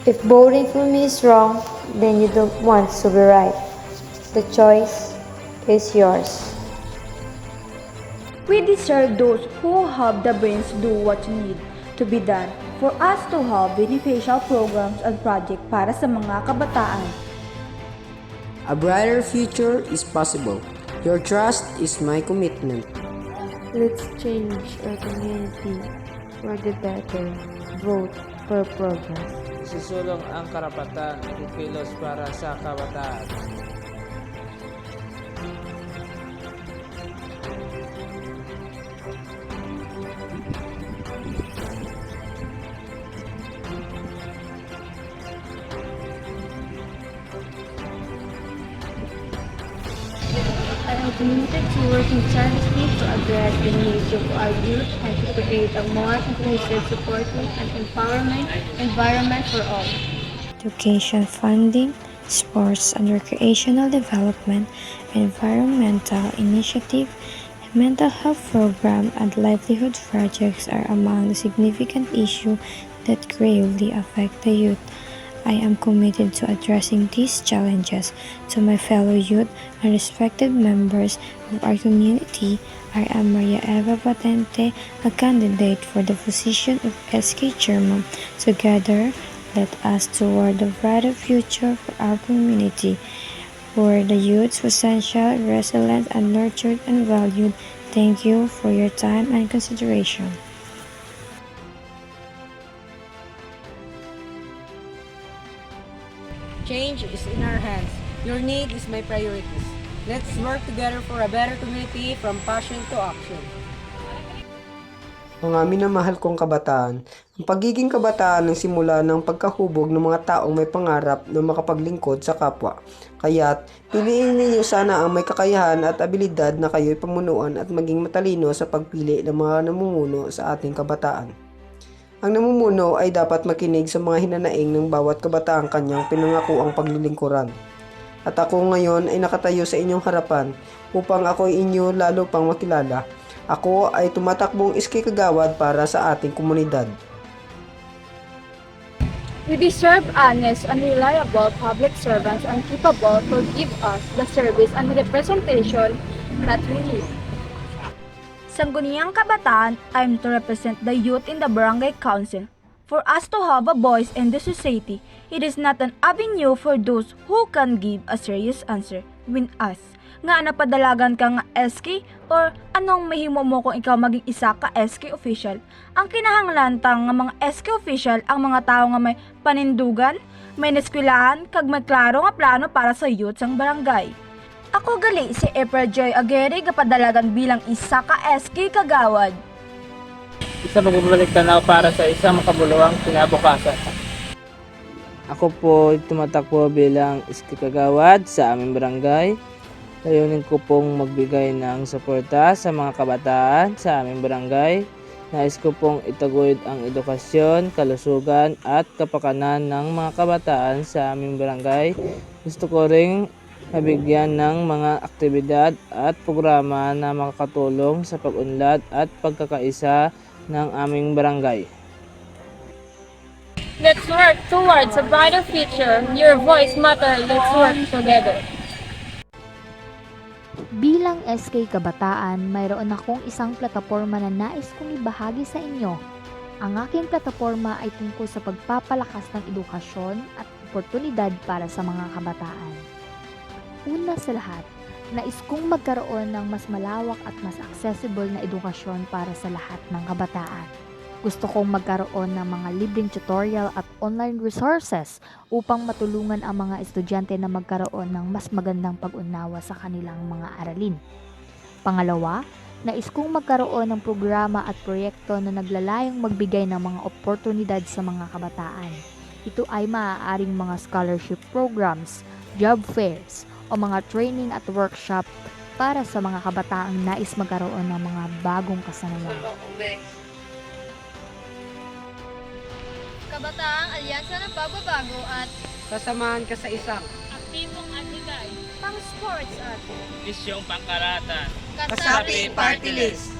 If voting for me is wrong, then you don't want to be right. The choice is yours. We deserve those who have the brains to do what need to be done for us to have beneficial programs and projects para sa mga kabataan. A brighter future is possible. Your trust is my commitment. Let's change our community for the better. Vote for progress. Susulong ang karapatan at kilos para sa kabataan. I am committed to working tirelessly to address the needs of our youth and to create a more inclusive, supportive, and empowering environment for all. Education funding, sports and recreational development, environmental initiative, mental health program, and livelihood projects are among the significant issues that gravely affect the youth. I am committed to addressing these challenges. To my fellow youth and respected members of our community, I am Maria Eva Patente, a candidate for the position of SK Chairman. Together, let us toward a brighter future for our community, where the youth's potential, resilient, and nurtured and valued. Thank you for your time and consideration. Change is in our hands. Your need is my priorities. Let's work together for a better community from passion to action. Mga minamahal kong kabataan, ang pagiging kabataan ang simula ng pagkahubog ng mga taong may pangarap na makapaglingkod sa kapwa. Kaya't piliin ninyo sana ang may kakayahan at abilidad na kayo'y pamunuan at maging matalino sa pagpili ng mga namumuno sa ating kabataan. Ang namumuno ay dapat makinig sa mga hinanaing ng bawat kabataang kanyang pinangakuang paglilingkuran. At ako ngayon ay nakatayo sa inyong harapan upang ako ay inyo lalo pang makilala. Ako ay tumatakbong SK Kagawad para sa ating komunidad. We deserve honest and reliable public servants and capable to give us the service and representation that we need. Sangguniang Kabataan, I'm to represent the youth in the Barangay Council. For us to have a voice in the society, it is not an avenue for those who can give a serious answer when asked, nga napadalagan ka nga SK or anong mahimo mo kung ikaw maging isa ka SK official. Ang kinahanglan tang nga mga SK official ang mga tao nga may panindugan, may neskwilahan, kag may klaro nga plano para sa youth sang barangay. Ako gali si April Joy Aguirre gapadalagan bilang isa ka SK Kagawad. Isa magbabalik tanaw para sa isang makabuluhang kinabukasan. Ako po tumatakbo bilang SK Kagawad sa aming barangay. Layunin ko pong magbigay ng suporta sa mga kabataan sa aming barangay. Nais ko pong itaguyod ang edukasyon, kalusugan at kapakanan ng mga kabataan sa aming barangay. Gusto ko ring mabigyan ng mga aktibidad at programa na makakatulong sa pag-unlad at pagkakaisa ng aming barangay. Let's work towards a brighter future. Your voice matters. Let's work together. Bilang SK Kabataan, mayroon akong isang plataporma na nais kong ibahagi sa inyo. Ang aking plataporma ay tungkol sa pagpapalakas ng edukasyon at oportunidad para sa mga kabataan. Una sa lahat, nais kong magkaroon ng mas malawak at mas accessible na edukasyon para sa lahat ng kabataan. Gusto kong magkaroon ng mga libreng tutorial at online resources upang matulungan ang mga estudyante na magkaroon ng mas magandang pag-unawa sa kanilang mga aralin. Pangalawa, nais kong magkaroon ng programa at proyekto na naglalayong magbigay ng mga oportunidad sa mga kabataan. Ito ay maaaring mga scholarship programs, job fairs, o mga training at workshop para sa mga kabataang nais magkaroon ng mga bagong kasanayan. Kabataang Alyansa ng Pagbabago at Sasamahan ka sa isang aktibong atibay, Pang sports at Misyong Pangkaratan. Kasapi Party List.